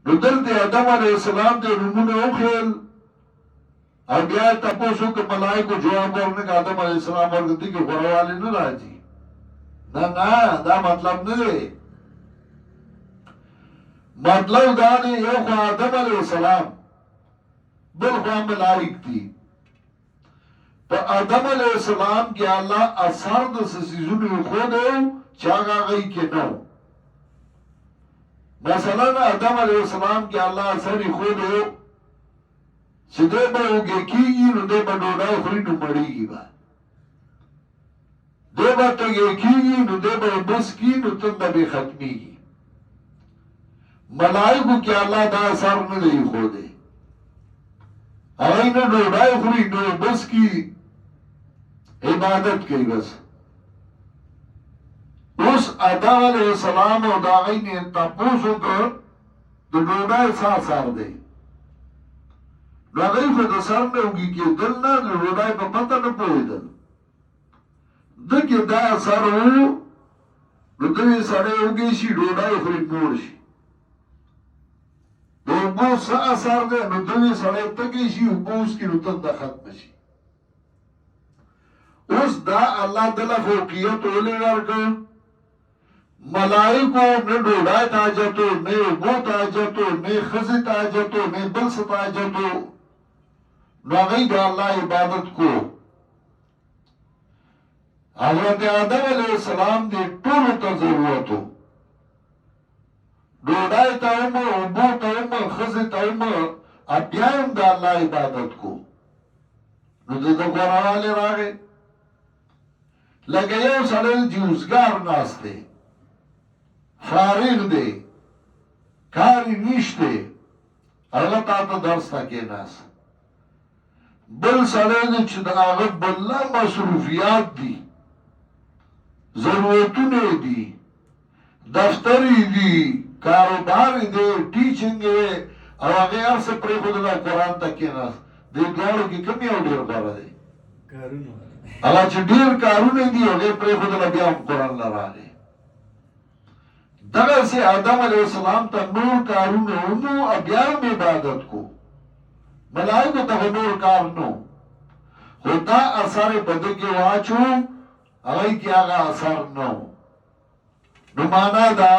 نو دلته آدم علیه السلام ته نومونه وښیل او بیا یې تپوس وکړ ملایکو جواب ورنکړ آدم علیه السلام ورته کې غوره نه راځي نه دا مطلب نه دی مطلب دا دی یو خو آدم علیه السلام بل خوا ملائک دي په آدم علیه السلام کې الله اثر د سيزونو خودو چې هغه غي کې نو مثلا آدم علیه السلام کې الله اثر خودو چې دې به وګکیږي نو دې به ډوډۍ خوري نو مړیږي به دې به تګیږي نو دې به بس کی نو تنده به ختميږي ملائکو کې الله دا اثر نه دی خوده هغه نه ډوډۍ خوري نو بس کی عبادت کوي بس اوس آدم علیہ السلام او دا غي نه تاسو کو د ډوډۍ سره دی نو هغه خو د سر نه وږي کې دل نه د ډوډۍ په پته نه پوهیدل دغه دا اثر وو نو دوی سره وږي شي ډوډۍ خوري نور شي دغه څه اثر دی نو دوی سره تګي شي او بوس کې نو تند ختم شي اوس دا الله تعالی فوقیت ولې ورکړ ملائکو نه ډوډۍ تاجتو نه بو تاجتو نه خزي تاجتو نه بل څه تاجتو نو هغه د الله عبادت کو حضرت آدم علیہ السلام دی ټول ته ضرورت ډوډۍ ته مو بو ته مو خزي ته مو بیا هم د الله عبادت کو نو دغه غواړاله راغی لکه یو سړی جوزګار ناسته فارغ دی کاری نشته هغه تاسو درس تکې ناس بل سړی چې د هغه بل مصروفیات دي ضرورتونه دي دفتری دي کاروبار دی ټیچینګ او هغه ارسه پرې خو د قرآن تکې ناس د دوړو کې کم یو ډیر غوړه دی کارونه هغه چې ډیر کارونه دي هغه پرې خو د بیا قرآن لراله دغه سي آدم علیہ السلام ته نور کارونه نو بیا عبادت کو ملائکه ته نور کار نو خدا اثر بده کې واچو هغه کې هغه اثر نو نو معنا دا